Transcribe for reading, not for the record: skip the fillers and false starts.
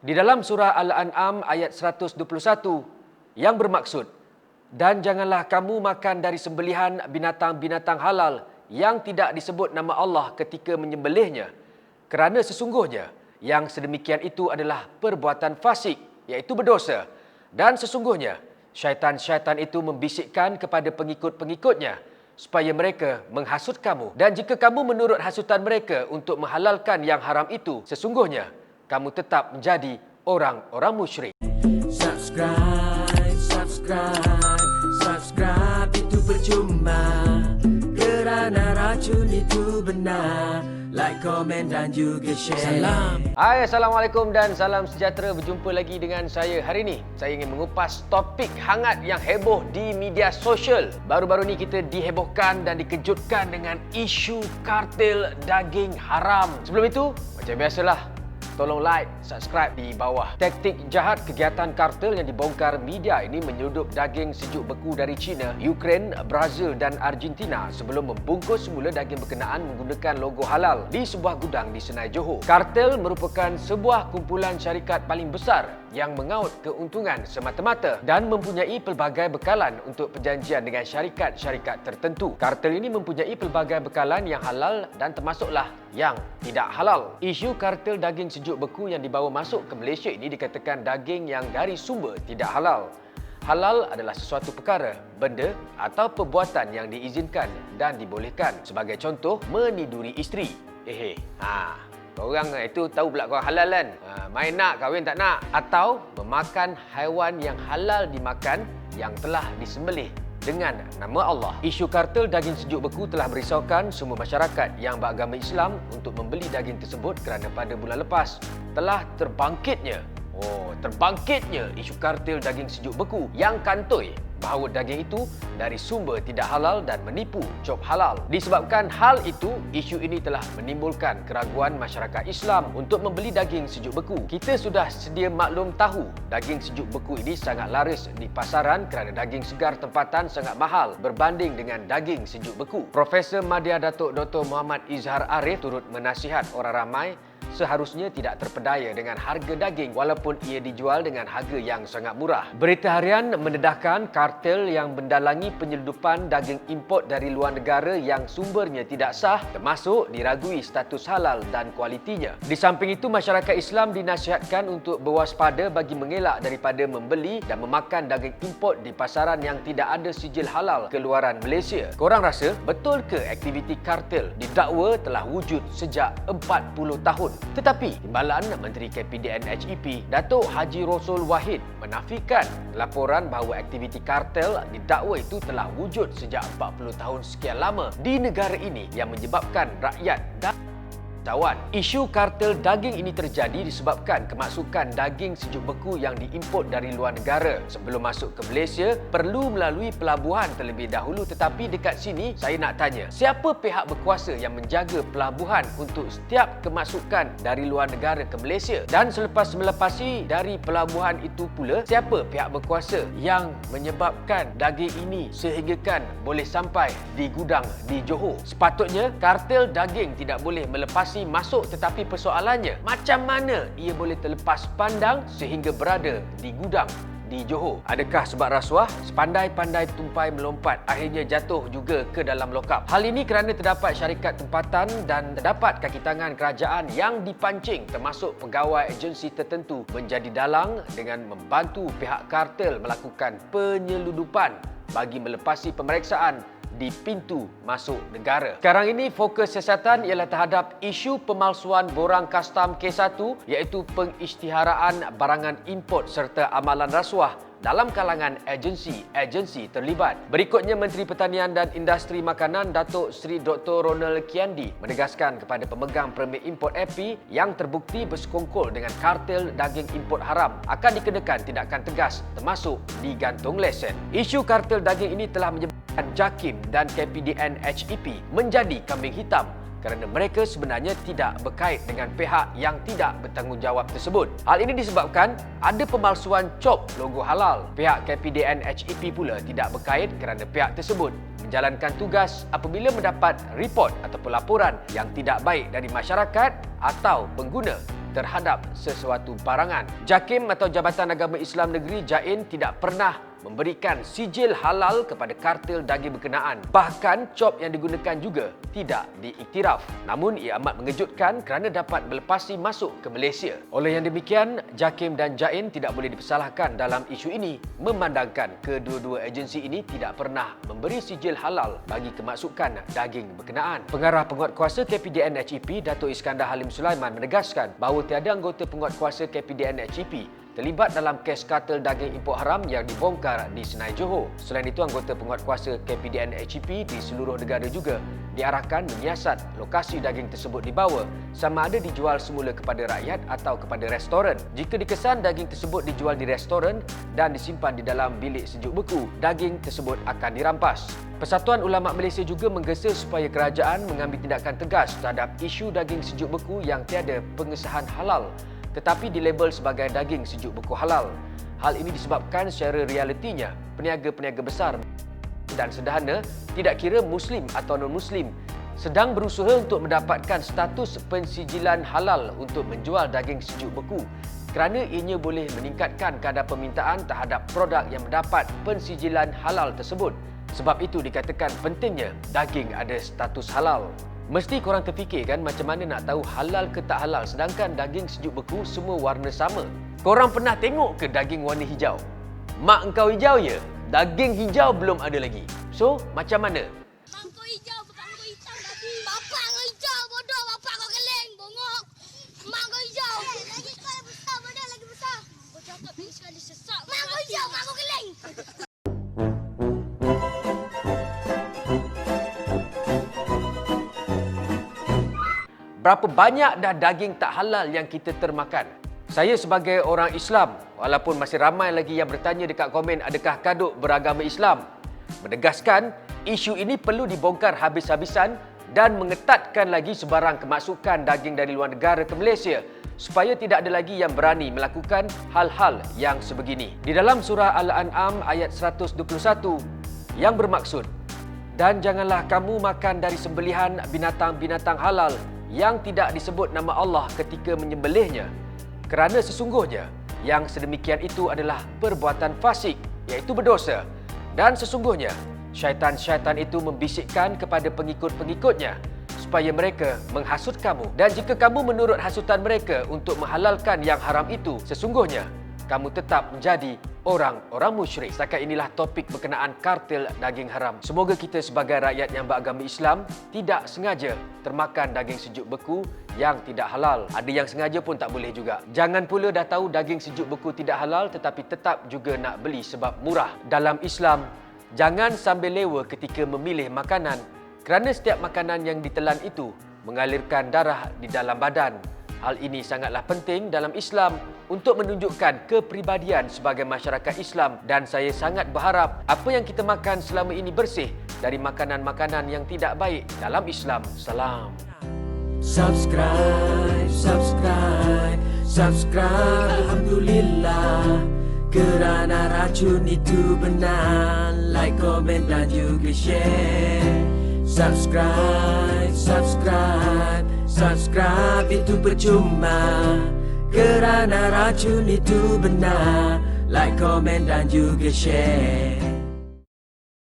Di dalam surah Al-An'am ayat 121 yang bermaksud, dan janganlah kamu makan dari sembelihan binatang-binatang halal yang tidak disebut nama Allah ketika menyembelihnya, kerana sesungguhnya yang sedemikian itu adalah perbuatan fasik, iaitu berdosa, dan sesungguhnya syaitan-syaitan itu membisikkan kepada pengikut-pengikutnya supaya mereka menghasut kamu. Dan jika kamu menurut hasutan mereka untuk menghalalkan yang haram itu, sesungguhnya kamu tetap menjadi orang-orang musyrik. Subscribe itu percuma kerana racun itu benar. Like, komen dan juga share. Salam. Hai, Assalamualaikum dan salam sejahtera. Berjumpa lagi dengan saya hari ini. Saya ingin mengupas topik hangat yang heboh di media sosial. Baru-baru ni kita dihebohkan dan dikejutkan dengan isu kartel daging haram. Sebelum itu, macam biasalah, tolong like, subscribe di bawah. Taktik jahat kegiatan kartel yang dibongkar media ini menyeludup daging sejuk beku dari China, Ukraine, Brazil dan Argentina sebelum membungkus semula daging berkenaan menggunakan logo halal di sebuah gudang di Senai, Johor. Kartel merupakan sebuah kumpulan syarikat paling besar yang mengaut keuntungan semata-mata dan mempunyai pelbagai bekalan untuk perjanjian dengan syarikat-syarikat tertentu. Kartel ini mempunyai pelbagai bekalan yang halal dan termasuklah yang tidak halal. Isu kartel daging sejuk beku yang dibawa masuk ke Malaysia ini dikatakan daging yang dari sumber tidak halal. Halal adalah sesuatu perkara, benda atau perbuatan yang diizinkan dan dibolehkan. Sebagai contoh, meniduri isteri. Korang itu tahu pula korang halal kan? Main nak, kahwin tak nak. Atau memakan haiwan yang halal dimakan yang telah disembelih dengan nama Allah. Isu kartel daging sejuk beku telah merisaukan semua masyarakat yang beragama Islam untuk membeli daging tersebut kerana pada bulan lepas telah terbangkitnya isu kartel daging sejuk beku yang kantoi bahawa daging itu dari sumber tidak halal dan menipu job halal. Disebabkan hal itu, isu ini telah menimbulkan keraguan masyarakat Islam untuk membeli daging sejuk beku. Kita sudah sedia maklum tahu daging sejuk beku ini sangat laris di pasaran kerana daging segar tempatan sangat mahal berbanding dengan daging sejuk beku. Profesor Madya Datuk Dr. Muhammad Izhar Arif turut menasihat orang ramai seharusnya tidak terpedaya dengan harga daging walaupun ia dijual dengan harga yang sangat murah. Berita Harian mendedahkan kartel yang mendalangi penyeludupan daging import dari luar negara yang sumbernya tidak sah termasuk diragui status halal dan kualitinya. Di samping itu, masyarakat Islam dinasihatkan untuk berwaspada bagi mengelak daripada membeli dan memakan daging import di pasaran yang tidak ada sijil halal keluaran Malaysia. Korang rasa betul ke aktiviti kartel didakwa telah wujud sejak 40 tahun? Tetapi Timbalan Menteri KPDN HEP Datuk Haji Rosul Wahid menafikan laporan bahawa aktiviti kartel didakwa itu telah wujud sejak 40 tahun sekian lama di negara ini yang menyebabkan rakyat dan tawan. Isu kartel daging ini terjadi disebabkan kemasukan daging sejuk beku yang diimport dari luar negara. Sebelum masuk ke Malaysia, perlu melalui pelabuhan terlebih dahulu. Tetapi dekat sini, saya nak tanya, siapa pihak berkuasa yang menjaga pelabuhan untuk setiap kemasukan dari luar negara ke Malaysia? Dan selepas melepasi dari pelabuhan itu pula, siapa pihak berkuasa yang menyebabkan daging ini sehinggakan boleh sampai di gudang di Johor? Sepatutnya, kartel daging tidak boleh melepasi masuk, tetapi persoalannya macam mana ia boleh terlepas pandang sehingga berada di gudang di Johor? Adakah sebab rasuah? Sepandai-pandai tumpai melompat akhirnya jatuh juga ke dalam lokap. Hal ini kerana terdapat syarikat tempatan dan terdapat kaki tangan kerajaan yang dipancing termasuk pegawai agensi tertentu menjadi dalang dengan membantu pihak kartel melakukan penyeludupan bagi melepasi pemeriksaan di pintu masuk negara. Sekarang ini fokus siasatan ialah terhadap isu pemalsuan borang kastam K1 iaitu pengisytiharaan barangan import serta amalan rasuah dalam kalangan agensi terlibat. Berikutnya, Menteri Pertanian dan Industri Makanan Datuk Seri Dr. Ronald Kiandi menegaskan kepada pemegang permit import API yang terbukti bersekongkol dengan kartel daging import haram akan dikenakan tindakan tegas termasuk digantung lesen. Isu kartel daging ini telah menyebabkan JAKIM dan KPDN HEP menjadi kambing hitam kerana mereka sebenarnya tidak berkait dengan pihak yang tidak bertanggungjawab tersebut. Hal ini disebabkan ada pemalsuan cop logo halal. Pihak KPDN HEP pula tidak berkait kerana pihak tersebut menjalankan tugas apabila mendapat report ataupun laporan yang tidak baik dari masyarakat atau pengguna terhadap sesuatu barangan. JAKIM atau Jabatan Agama Islam Negeri JAIN tidak pernah memberikan sijil halal kepada kartil daging berkenaan. Bahkan cop yang digunakan juga tidak diiktiraf. Namun ia amat mengejutkan kerana dapat melepasi masuk ke Malaysia. Oleh yang demikian, JAKIM dan JAIN tidak boleh dipersalahkan dalam isu ini memandangkan kedua-dua agensi ini tidak pernah memberi sijil halal bagi kemasukan daging berkenaan. Pengarah Penguatkuasa KPDN HEP, Dato' Iskandar Halim Sulaiman menegaskan bahawa tiada anggota Penguatkuasa KPDN HEP terlibat dalam kes kartel daging import haram yang dibongkar di Senai Johor. Selain itu, anggota penguatkuasa KPDN HEP di seluruh negara juga diarahkan menyiasat lokasi daging tersebut dibawa sama ada dijual semula kepada rakyat atau kepada restoran. Jika dikesan daging tersebut dijual di restoran dan disimpan di dalam bilik sejuk beku, daging tersebut akan dirampas. Persatuan Ulama Malaysia juga menggesa supaya kerajaan mengambil tindakan tegas terhadap isu daging sejuk beku yang tiada pengesahan halal tetapi dilabel sebagai daging sejuk beku halal. Hal ini disebabkan secara realitinya, peniaga-peniaga besar dan sederhana, tidak kira Muslim atau non-Muslim, sedang berusaha untuk mendapatkan status pensijilan halal untuk menjual daging sejuk beku kerana ianya boleh meningkatkan kadar permintaan terhadap produk yang mendapat pensijilan halal tersebut. Sebab itu dikatakan pentingnya daging ada status halal. Mesti korang terfikir kan macam mana nak tahu halal ke tak halal sedangkan daging sejuk beku semua warna sama. Korang pernah tengok ke daging warna hijau? Mak engkau hijau ya? Daging hijau belum ada lagi. So, macam mana? Mak kau hijau, bapak kau hitam tadi. Bapak kau hijau, bodoh. Bapak kau keleng, bongok. Mak kau hijau. Lagi kau yang besar, bodoh. Lagi besar. Kau cakap bing sekali sesak. Mak kau hijau, mak kau keleng. Berapa banyak dah daging tak halal yang kita termakan? Saya sebagai orang Islam, walaupun masih ramai lagi yang bertanya dekat komen adakah Kaduk beragama Islam, menegaskan isu ini perlu dibongkar habis-habisan dan mengetatkan lagi sebarang kemasukan daging dari luar negara ke Malaysia supaya tidak ada lagi yang berani melakukan hal-hal yang sebegini. Di dalam surah Al-An'am ayat 121 yang bermaksud, dan janganlah kamu makan dari sembelihan binatang-binatang halal yang tidak disebut nama Allah ketika menyembelihnya, kerana sesungguhnya yang sedemikian itu adalah perbuatan fasik, iaitu berdosa, dan sesungguhnya syaitan-syaitan itu membisikkan kepada pengikut-pengikutnya supaya mereka menghasut kamu, dan jika kamu menurut hasutan mereka untuk menghalalkan yang haram itu, sesungguhnya kamu tetap menjadi orang-orang musyrik. Setakat inilah topik berkenaan kartel daging haram. Semoga kita sebagai rakyat yang beragama Islam tidak sengaja termakan daging sejuk beku yang tidak halal. Ada yang sengaja pun tak boleh juga. Jangan pula dah tahu daging sejuk beku tidak halal tetapi tetap juga nak beli sebab murah. Dalam Islam, jangan sambil lewa ketika memilih makanan kerana setiap makanan yang ditelan itu mengalirkan darah di dalam badan. Hal ini sangatlah penting dalam Islam untuk menunjukkan kepribadian sebagai masyarakat Islam, dan saya sangat berharap apa yang kita makan selama ini bersih dari makanan-makanan yang tidak baik dalam Islam. Salam. Subscribe, subscribe, subscribe, Alhamdulillah. Kerana racun itu benar. Like, komen dan juga share. Subscribe, subscribe, subscribe itu percuma. Kerana racun itu benar. Like, komen dan juga share.